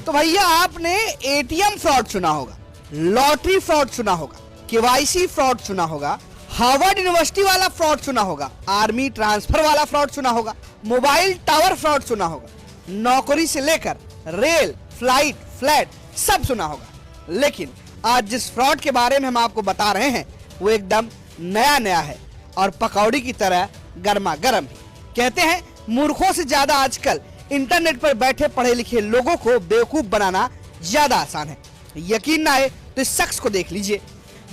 तो भैया आपने एटीएम फ्रॉड सुना होगा, लॉटरी फ्रॉड सुना होगा, केवाईसी फ्रॉड सुना होगा, हार्वर्ड यूनिवर्सिटी वाला फ्रॉड सुना होगा, आर्मी ट्रांसफर वाला फ्रॉड सुना होगा, मोबाइल टावर फ्रॉड सुना होगा, नौकरी से लेकर रेल, फ्लाइट, फ्लैट सब सुना होगा। लेकिन आज जिस फ्रॉड के बारे में हम आपको बता रहे हैं वो एकदम नया नया है और पकौड़ी की तरह गर्मा गर्म है। कहते हैं मूर्खों से ज्यादा आजकल इंटरनेट पर बैठे पढ़े लिखे लोगों को बेवकूफ बनाना ज्यादा आसान है। यकीन ना आए तो इस शख्स को देख लीजिए।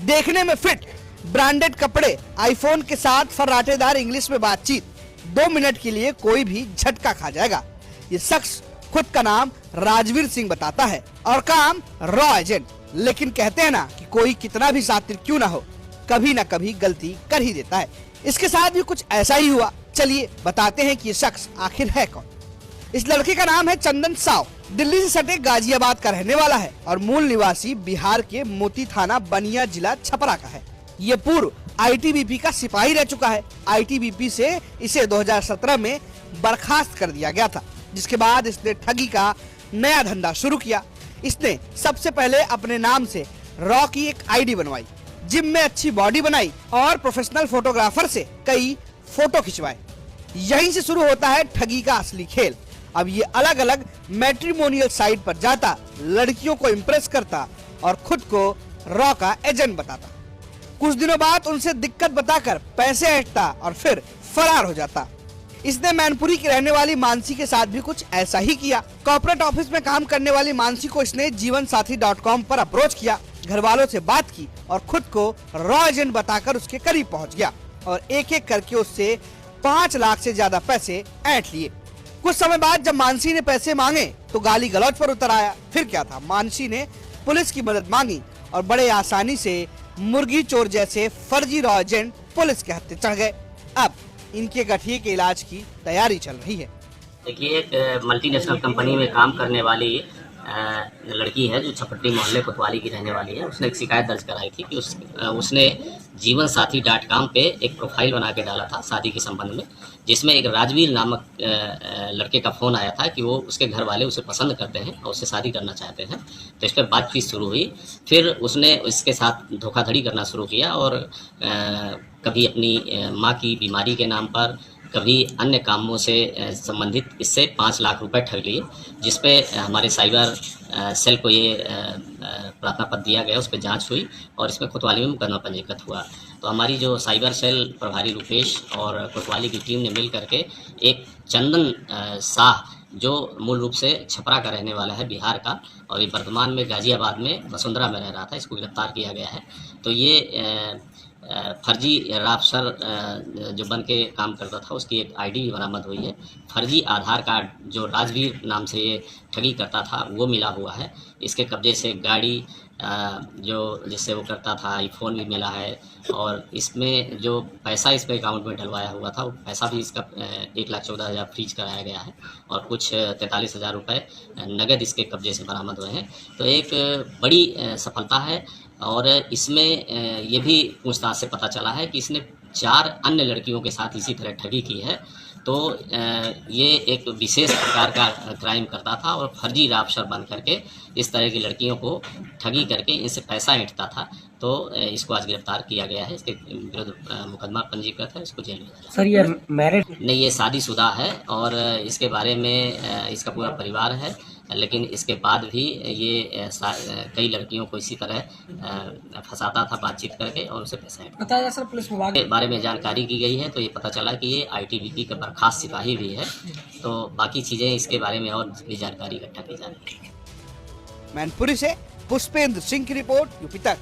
देखने में फिट, ब्रांडेड कपड़े, आईफोन के साथ फर्राटेदार इंग्लिश में बातचीत, 2 मिनट के लिए कोई भी झटका खा जाएगा। ये शख्स खुद का नाम राजवीर सिंह बताता है और काम रॉ एजेंट। लेकिन कहते हैं ना कि कोई कितना भी शातिर क्यों ना हो, कभी ना कभी गलती कर ही देता है। इसके साथ भी कुछ ऐसा ही हुआ। चलिए बताते हैं कि ये शख्स आखिर है कौन। इस लड़के का नाम है चंदन साव। दिल्ली से सटे गाजियाबाद का रहने वाला है और मूल निवासी बिहार के मोती थाना बनिया जिला छपरा का है। ये पूर्व आईटीबीपी का सिपाही रह चुका है। आईटीबीपी से इसे 2017 में बर्खास्त कर दिया गया था, जिसके बाद इसने ठगी का नया धंधा शुरू किया। इसने सबसे पहले अपने नाम से रॉ की एक आईडी बनवाई, जिम में अच्छी बॉडी बनाई और प्रोफेशनल फोटोग्राफर से कई फोटो खिंचवाए। यहीं से शुरू होता है ठगी का असली खेल। अब ये अलग अलग मैट्रिमोनियल साइट पर जाता, लड़कियों को इम्प्रेस करता और खुद को रॉ का एजेंट बताता। कुछ दिनों बाद उनसे दिक्कत बताकर पैसे ऐंठता और फिर फरार हो जाता। इसने मैनपुरी की रहने वाली मानसी के साथ भी कुछ ऐसा ही किया। कॉर्पोरेट ऑफिस में काम करने वाली मानसी को इसने जीवनसाथी.com पर अप्रोच किया, घर वालों से बात की और खुद को रॉ एजेंट बताकर उसके करीब पहुंच गया और एक एक करके उससे 5 लाख से ज्यादा पैसे ऐंठ लिए। कुछ समय बाद जब मानसी ने पैसे मांगे तो गाली गलौज पर उतर आया। फिर क्या था, मानसी ने पुलिस की मदद मांगी और बड़े आसानी से मुर्गी चोर जैसे फर्जी रॉ एजेंट पुलिस के हत्थे चढ़ गए। अब इनके गठिए के इलाज की तैयारी चल रही है। देखिए, एक मल्टीनेशनल कंपनी में काम करने वाली लड़की है जो छपट्टी मोहल्ले कोतवाली की रहने वाली है। उसने एक शिकायत दर्ज कराई थी कि उसने जीवनसाथी.com पे एक प्रोफाइल बना के डाला था शादी के संबंध में, जिसमें एक राजवीर नामक लड़के का फ़ोन आया था कि वो उसके घर वाले उसे पसंद करते हैं और उससे शादी करना चाहते हैं। तो इस पर बातचीत शुरू हुई। फिर उसने इसके साथ धोखाधड़ी करना शुरू किया और कभी अपनी माँ की बीमारी के नाम पर, कभी अन्य कामों से संबंधित इससे 5 लाख रुपए ठग लिए, जिस पे हमारे साइबर सेल को ये प्रार्थना पत्र दिया गया, उस पर जांच हुई और इसमें कोतवाली में मुकदमा पंजीकृत हुआ। तो हमारी जो साइबर सेल प्रभारी रुपेश और कोतवाली की टीम ने मिल करके एक चंदन शाह, जो मूल रूप से छपरा का रहने वाला है, बिहार का, और ये वर्तमान में गाजियाबाद में वसुंधरा में रह रहा था, इसको गिरफ्तार किया गया है। तो ये फर्जी राफसर जो बन के काम करता था, उसकी एक आईडी भी बरामद हुई है। फर्जी आधार कार्ड जो राजवीर नाम से ये ठगी करता था वो मिला हुआ है। इसके कब्जे से गाड़ी जो जिससे वो करता था, आईफोन भी मिला है और इसमें जो पैसा इसके अकाउंट में डलवाया हुआ था वो पैसा भी इसका 1,14,000 फ्रीज कराया गया है और कुछ 43,000 रुपये नगद इसके कब्जे से बरामद हुए हैं। तो एक बड़ी सफलता है और इसमें ये भी पूछताछ से पता चला है कि इसने 4 अन्य लड़कियों के साथ इसी तरह ठगी की है। तो ये एक विशेष प्रकार का क्राइम करता था और फर्जी राफसर बन करके इस तरह की लड़कियों को ठगी करके इनसे पैसा ऐंठता था। तो इसको आज गिरफ्तार किया गया है, इसके विरुद्ध मुकदमा पंजीकृत है, इसको जेल में भेजा। सर ये मैरिड नहीं, ये शादीशुदा है और इसके बारे में इसका पूरा परिवार है, लेकिन इसके बाद भी ये कई लड़कियों को इसी तरह फंसाता था बातचीत करके और उसे पैसा ऐंठता। बताया सर पुलिस विभाग के बारे में जानकारी की गई है तो ये पता चला कि ये आईटीबीपी का बर्खास्त सिपाही भी है। तो बाकी चीज़ें इसके बारे में और भी जानकारी इकट्ठा की जा रही है। मैनपुरी से पुष्पेंद्र सिंह की रिपोर्ट, यूपी तक।